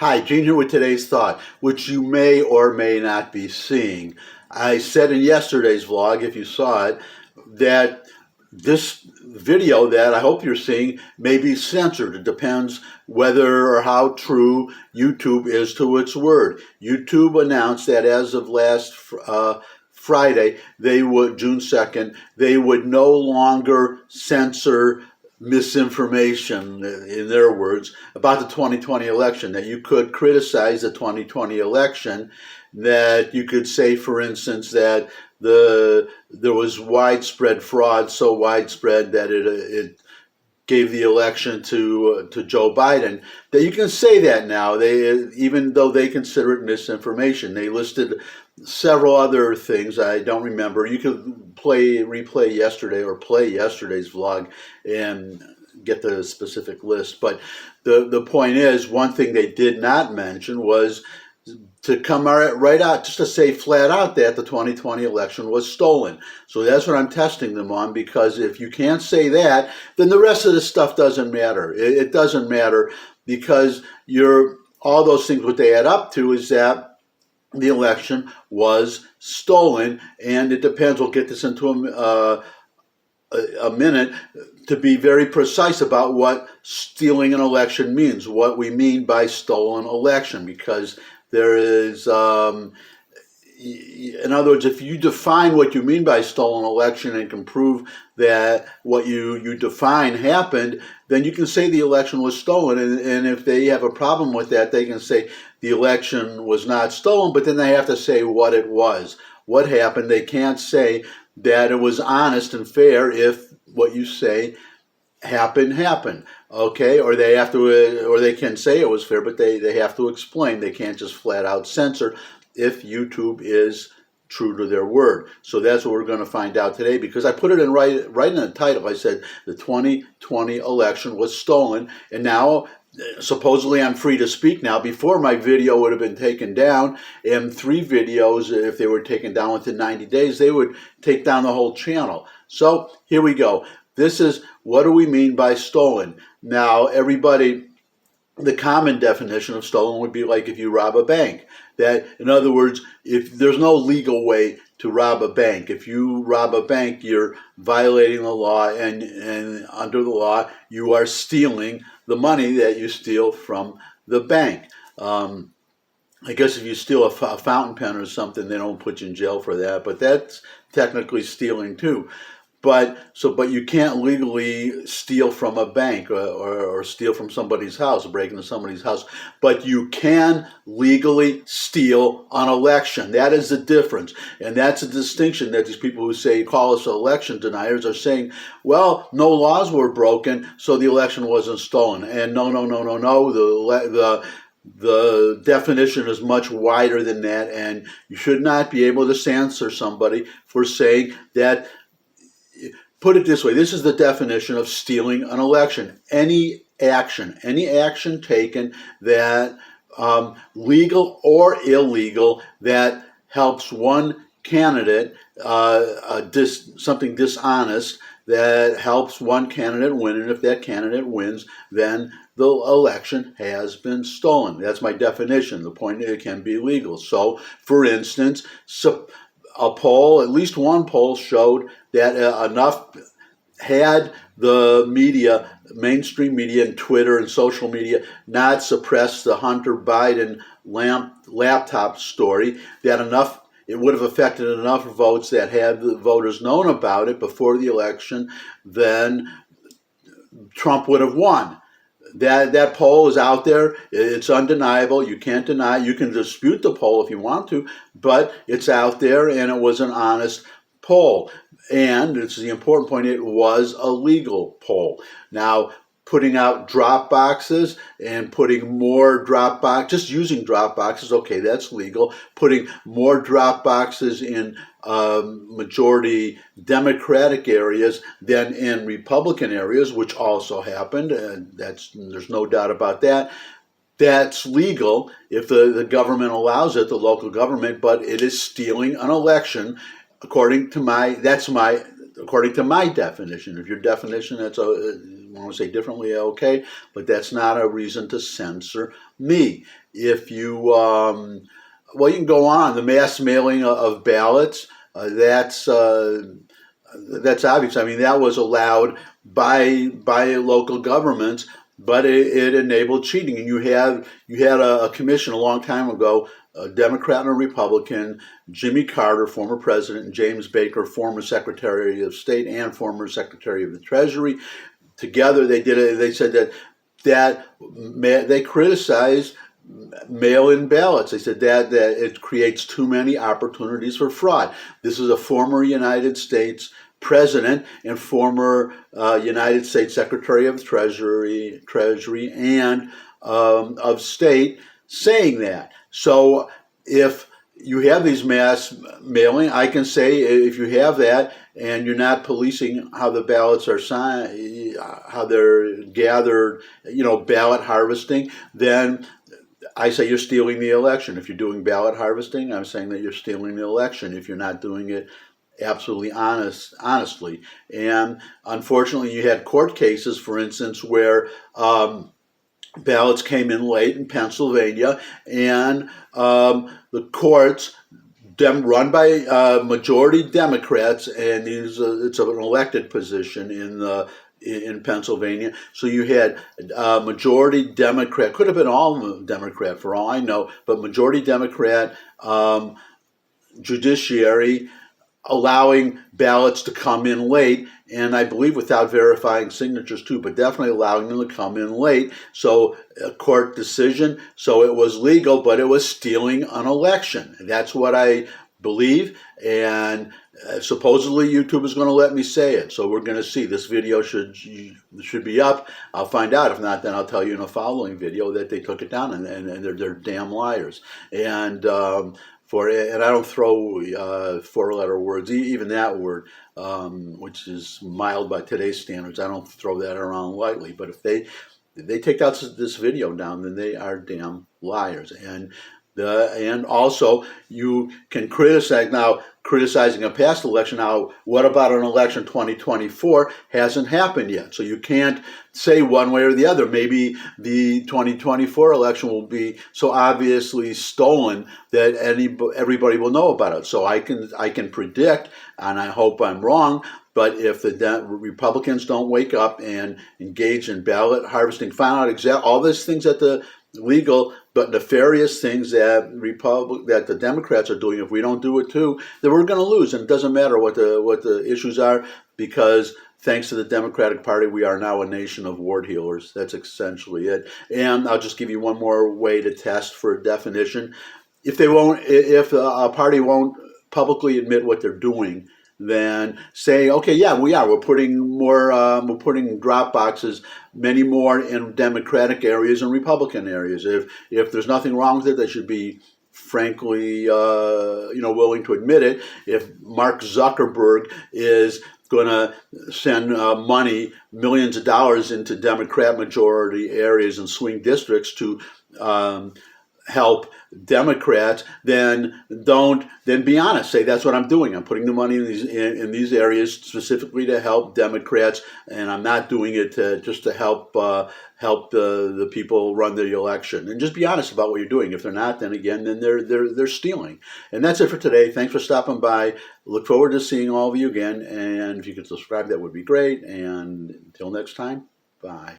Hi, Gene here with today's thought, which you may or may not be seeing. I said in yesterday's vlog, if you saw it, that this video that I hope you're seeing may be censored. It depends whether or how true YouTube is to its word. YouTube announced that as of last Friday, June 2nd, they would no longer censor misinformation, in their words, about the 2020 election, that you could criticize the 2020 election, that you could say, for instance, that there was widespread fraud, so widespread that it gave the election to Joe Biden, that you can say that now, even though they consider it misinformation. They listed several other things I don't remember. You could replay yesterday or play yesterday's vlog and get the specific list. But the point is, one thing they did not mention was to come right out, just to say flat out that the 2020 election was stolen. So that's what I'm testing them on, because if you can't say that, then the rest of this stuff doesn't matter. It doesn't matter, because all those things, what they add up to is that the election was stolen, and it depends. We'll get this into a minute, to be very precise about what stealing an election means, what we mean by stolen election, because there is, in other words, if you define what you mean by stolen election and can prove that what you define happened, then you can say the election was stolen. And if they have a problem with that, they can say the election was not stolen, but then they have to say what it was, what happened. They can't say that it was honest and fair if what you say happened, okay? Or they have to, or they can say it was fair, but they have to explain. They can't just flat out censor if YouTube is true to their word. So that's what we're going to find out today, because I put it in right in the title. I said the 2020 election was stolen, and now supposedly I'm free to speak now. Before, my video would have been taken down, and 3 videos, if they were taken down within 90 days, they would take down the whole channel. So here we go. This is, what do we mean by stolen? Now, everybody, the common definition of stolen would be like if you rob a bank. That, in other words, if there's no legal way to rob a bank. If you rob a bank, you're violating the law, and under the law, you are stealing the money that you steal from the bank. I guess if you steal a fountain pen or something, they don't put you in jail for that, but that's technically stealing too. But you can't legally steal from a bank or steal from somebody's house, break into somebody's house. But you can legally steal an election. That is the difference. And that's a distinction that these people who call us election deniers are saying, well, no laws were broken, so the election wasn't stolen. And no. The definition is much wider than that, and you should not be able to censor somebody for saying that. Put it this way, this is the definition of stealing an election. Any action taken that, legal or illegal, that helps one candidate, something dishonest, that helps one candidate win, and if that candidate wins, then the election has been stolen. That's my definition. The point is, it can be legal. So, for instance, a poll, at least one poll, showed that had the media, mainstream media and Twitter and social media, not suppressed the Hunter Biden laptop story, that it would have affected enough votes that had the voters known about it before the election, then Trump would have won. That poll is out there. It's undeniable. You can't deny it. You can dispute the poll if you want to, but it's out there, and it was an honest poll. And this is the important point, it was a legal poll. Now, putting out drop boxes and putting more just using drop boxes, okay, that's legal. Putting more drop boxes in majority Democratic areas than in Republican areas, which also happened, and there's no doubt about that. That's legal if the government allows it, the local government, but it is stealing an election. According to my definition. If your definition, you want to say differently, okay, but that's not a reason to censor me. if you, well, you can go on, the mass mailing of ballots, that's obvious. I mean, that was allowed by local governments, but it enabled cheating. And you had a commission a long time ago, a Democrat and a Republican, Jimmy Carter, former president, and James Baker, former Secretary of State and former Secretary of the Treasury. Together, they did it. They said that they criticized mail-in ballots. They said that it creates too many opportunities for fraud. This is a former United States president and former United States Secretary of Treasury and of State saying that. So if you have these mass mailing, I can say if you have that and you're not policing how the ballots are signed, how they're gathered, ballot harvesting, then I say you're stealing the election. If you're doing ballot harvesting, I'm saying that you're stealing the election if you're not doing it absolutely honestly. And unfortunately, you had court cases, for instance, where ballots came in late in Pennsylvania, and the courts, run by majority Democrats, and it's an elected position in Pennsylvania. So you had majority Democrat, could have been all Democrat for all I know, but majority Democrat judiciary allowing ballots to come in late, and I believe without verifying signatures too, but definitely allowing them to come in late. So a court decision, so it was legal, but it was stealing an election. That's what I believe, and supposedly YouTube is going to let me say it. So we're going to see. This video should be up. I'll find out. If not, then I'll tell you in a following video that they took it down, and they're damn liars. And and I don't throw four-letter words, even that word, which is mild by today's standards. I don't throw that around lightly. But if they take out this video down, then they are damn liars. And also, you can criticize now, criticizing a past election. Now, what about an election 2024? Hasn't happened yet. So you can't say one way or the other. Maybe the 2024 election will be so obviously stolen that everybody will know about it. So I can predict, and I hope I'm wrong, but if the Republicans don't wake up and engage in ballot harvesting, find out all these things that the legal but nefarious things that the Democrats are doing, if we don't do it too, then we're going to lose. And it doesn't matter what the issues are, because thanks to the Democratic Party, we are now a nation of ward healers. That's essentially it. And I'll just give you one more way to test for a definition. If a party won't publicly admit what they're doing, then say, okay, yeah, we're putting drop boxes, many more in Democratic areas and Republican areas. If there's nothing wrong with it, they should be frankly, willing to admit it. If Mark Zuckerberg is going to send money, millions of dollars, into Democrat majority areas and swing districts to help Democrats, then be honest. Say, that's what I'm doing. I'm putting the money in these areas specifically to help Democrats, and I'm not doing it just to help the people run the election. And just be honest about what you're doing. If they're not, then they're stealing. And that's it for today. Thanks for stopping by. Look forward to seeing all of you again. And if you could subscribe, that would be great. And until next time, bye.